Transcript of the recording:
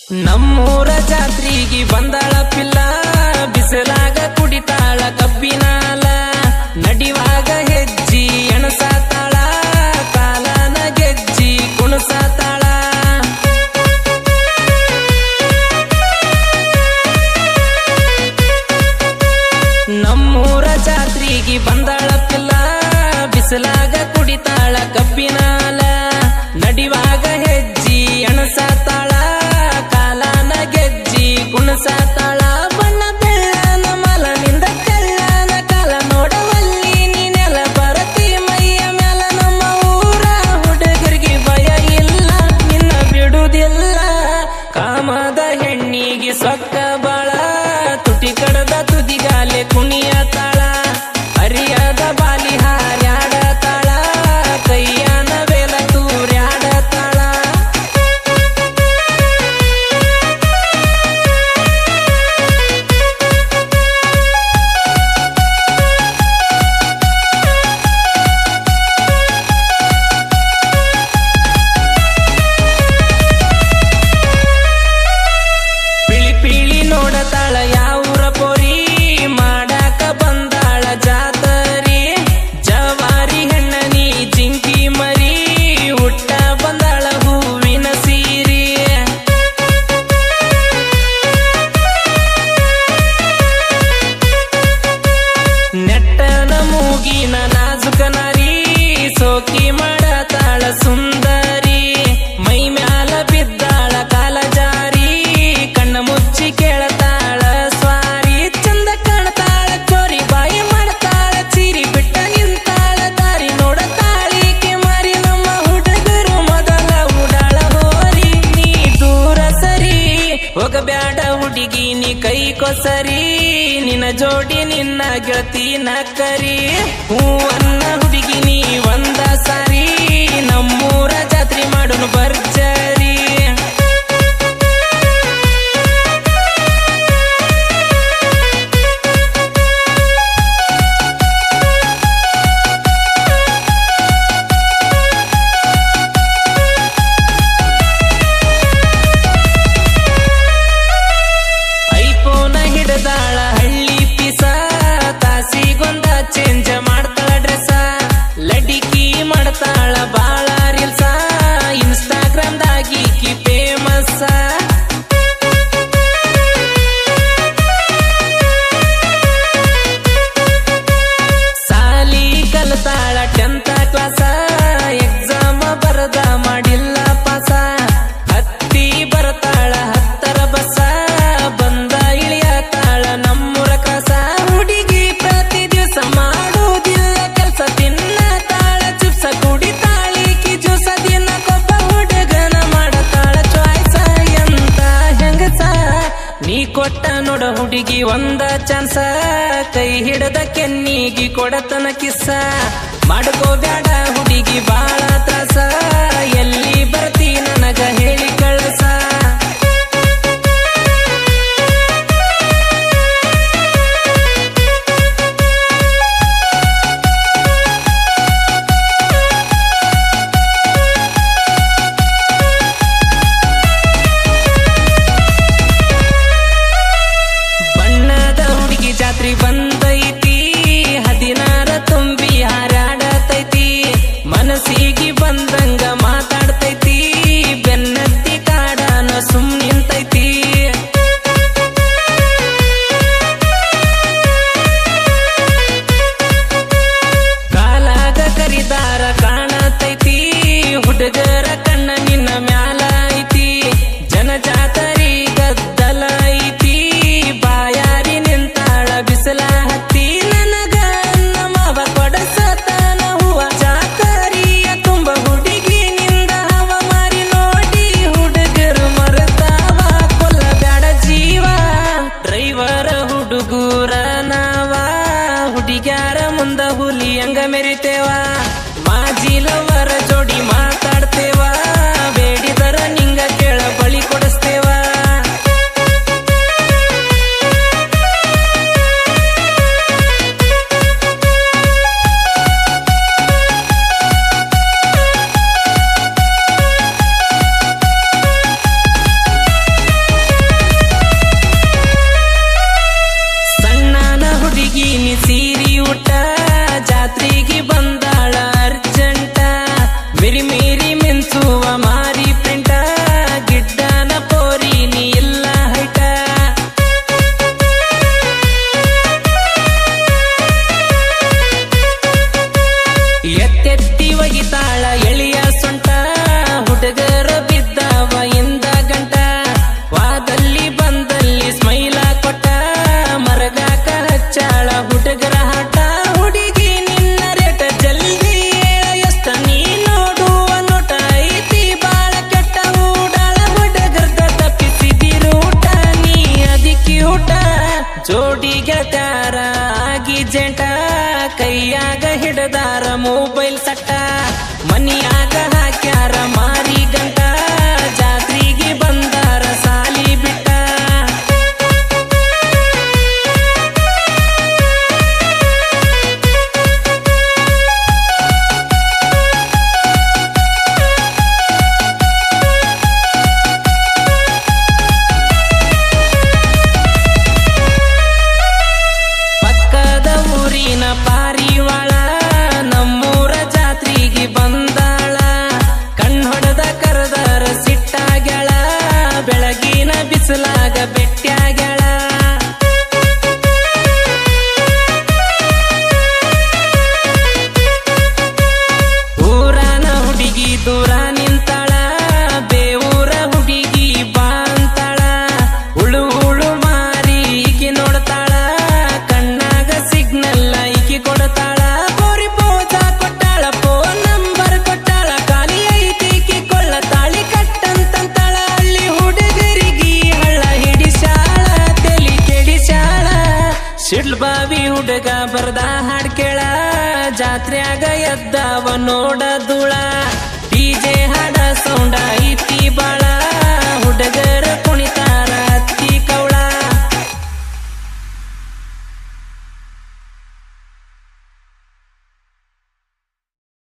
ನಮ್ಮೂರ ಜಾತ್ರೆಗೆ ಬಂದಾಳ ಪಿಲ್ಲ ಬಿಸಲಾಗ ಕುಡಿತಾಳ ಕಬ್ಬಿನಾಲ ನಡಿವಾಗ ಹೆಜ್ಜಿ ಎಣಸಾತಾಳ ಕಾಲನ ಗೆಜ್ಜಿ ಕುಣಸಾತಾಳ ನಮ್ಮೂರ ಜಾತ್ರೆಗೆ ಬಂದಾಳ ಪಿಲ್ಲ ಬಿಸಲಾಗ ಕುಡಿತಾಳ ಕಬ್ಬಿನಾಲ ನಡಿವಾಗ ಹೆಜ್ಜಿ ಎಣಸಾತಾಳ ಕಾಲನ ಗೆಜ್ಜಿ ಕುಣಸಾತಾಳ ಬಣ್ಣ ಬೆಳ್ಳನ ಮಲನಿಂದ ಕಳ್ಳನ ಕಾಲ ನೋಡವಲ್ಲಿ ನೀನೆಲ್ಲ ಬರತಿ ಮೈಯ ಮ್ಯಾಲ ನಮ್ಮ ಊರ ಹುಡುಗರಿಗೆ ಭಯ ಇಲ್ಲ ನಿನ್ನ ಬಿಡುವುದಿಲ್ಲ ಕಾಮದ ಹೆಣ್ಣಿಗೆ ಸೊಕ್ಕ ಬಾಳ ತುಟಿ ಕಡದ ತುದಿಗಾಲೆ ಕುಣಿಯ ತಾಳ ಹರಿಯದ ಬಾಲಿ ಹಾರ್ಯಾಡತಾಳ ಕೈಯನ ಬೇಲ ತೂರ್ಯಾಡತಾಳ ಪಿಳಿ ಪಿಳಿ ನೋಡತಾಳ ಯಾವೂರ ಪೋರಿ ಮಾಡಾಕ ಬಂದಾಳ ಜಾತರಿ ಜವಾರಿ ಹೆಣ್ಣನಿ ಜಿಂಕಿ ಮರಿ ಹುಟ್ಟ ಬಂದಾಳ ಹೂವಿನ ಸೀರಿ ನೆಟ್ಟನ ಮೂಗಿನ ನಾಜುಕ ನಾರಿ ಸೋಕಿ ಮಾಡತಾಳ ಸುಂದರಿ ಮೈ ಮ್ಯಾಲ ಬಿದ್ದಾಳ ಕಾಲ ಜಾರಿ ಕಣ್ಣ ಮುಚ್ಚಿ ಕೇಳತಾಳ ಸ್ವಾರಿ ಚಂದ ಕಾಣತಾಳ ಚೋರಿ ಬಾಯಿ ಮಾಡತಾಳ ಚೀರಿ ಬಿಟ್ಟ ನಿಂತಾಳ ದಾರಿ ನೋಡತಾಳಿಕೆ ಮಾರಿ ನಮ್ಮ ಹುಡುಗರು ಮೊದಲ ಉಡಾಳ ಹೋರಿ ನೀ ದೂರ ಸರಿ ಹೋಗಬ್ಯಾಡ ಹುಡುಗಿ ನೀ ಕೈ ಕೊಸರಿ ನಿನ್ನ ಜೋಡಿ ನಿನ್ನ ಗೆಳತಿ ನಕ್ಕರಿ ಹೂವನ್ನ ಹುಡುಗಿ ನೀ ಒಂದ ಸಾರಿ ನಮ್ಮೂರ ಜಾತ್ರೆ ಮಾಡೋನು ಬರ್ಜರಿ ಐಫೋನ ಹಿಡದಾಳ ಹಳ್ಳಿ ಪಿಸ ತಾಸಿಗೊಂದ ಚೇಂಜ್ ಮಾಡ್ತಾಳ ಡ್ರೆಸ್ ಲಡಿಕಿ ಮಾಡ್ತಾಳ ಬಾಳ ರೀಲ್ಸ ಇನ್ಸ್ಟಾಗ್ರಾಮ್ದಾಗಿ ಫೇಮಸ್ ಸಾಲಿ ಕಲ್ತಾಳ 10th ಕ್ಲಾಸ ಎಕ್ಸಾಮ್ ಬರದ ಮಾಡಿಲ್ಲ ಪಾಸ ಹತ್ತಿ ಬರ್ತಾಳ 10ರ ಬಸ ಬಂದ ಇಳಿಯತಾಳ ನಮ್ಮೂರ ಕಸ ಹುಡುಗಿ ಪ್ರತಿ ದಿವಸ ಮಾಡುವುದಿಲ್ಲ ಕೆಲಸ ತಿನ್ನತಾಳ ಚಿಪ್ಸ ಕುಡಿತಾಳಿಕಿ ಜ್ಯೂಸ ದಿನಕ್ಕೊಬ್ಬ ಹುಡುಗನ ಮಾಡತಾಳ ಚಾಯ್ಸ ಎಂತ ಹೆಂಗಸ ನೀ ಕೊಟ್ಟ ನೋಡ ಹುಡುಗಿ ಒಂದ ಚಾನ್ಸ ಕೈ ಹಿಡದ ಕೆನ್ನಿಗಿ ಕೊಡತನ ಕಿಸ್ಸ ಮಾಡ್ಕೋಬ್ಯಾಡ ಹುಡುಗಿ ಬಾಳ ತ್ರಾಸ ಎಲ್ಲಿ ಬರ್ತಿ ನನಗ ಹೇಳಿ ಕಳಸ ಬಣ್ಣದ ಹುಡುಗಿ ಜಾತ್ರೆ ಬಂದೈತಿ 16 ತುಂಬಿ ಹಾರಾಡತೈತಿ ಮನಸ್ಸಿಗೆ ಬಂದಂಗ ಮಾತಾಡ್ತೈತಿ ಬೆನ್ನತ್ತಿ ಕಾಡನ ಸುಮ್ ನಿಂತೈತಿ ಕಾಲಾಗ ಕರಿದಾರ ಕಾಣತೈತಿ ಹುಡುಗರ ಕಣ್ಣ ನಿನ್ನ ಮ್ಯಾಲ ಐತಿ ಜನಜಾತರಿ ಗದ್ದಲ ಐತಿ ಬಾಯಾರಿ ನಿಂತಾಳ ಬಿಸಿಲ ಹತ್ತಿ ನನಗ ನಮ್ಮವ ಕೊಡಸತನ ಹೂವ ಜಾತರಿಯ ತುಂಬ ಹುಡುಗಿ ನಿಂದ ಹವ ಮಾರಿ ನೋಡಿ ಹುಡುಗರು ಮರತಾವ ಕೊಲ್ಲಬ್ಯಾಡ ಜೀವ ಡ್ರೈವರ ಹುಡುಗೂರ ನಾವ ಹುಡುಗ್ಯಾರ ಮುಂದ ಹುಲಿ ಹಂಗ ಮೆರಿತೇವ ಮಾಜಿಲವರ ಜೋಡಿ ಮಾತಾಡ್ತೇವ ಬೇಡಿದರ ನಿಂಗ ಕೇಳ ಬಳಿ ಕೊಡಿಸ್ತೇವ ಶಿಡ್ಲಬಾವಿ ಹುಡುಗ ಬರ್ದ ಹಾಡ್ ಕೇಳ ಜಾತ್ರ್ಯಾಗ ಎದ್ದವ ನೋಡ ಧೂಳ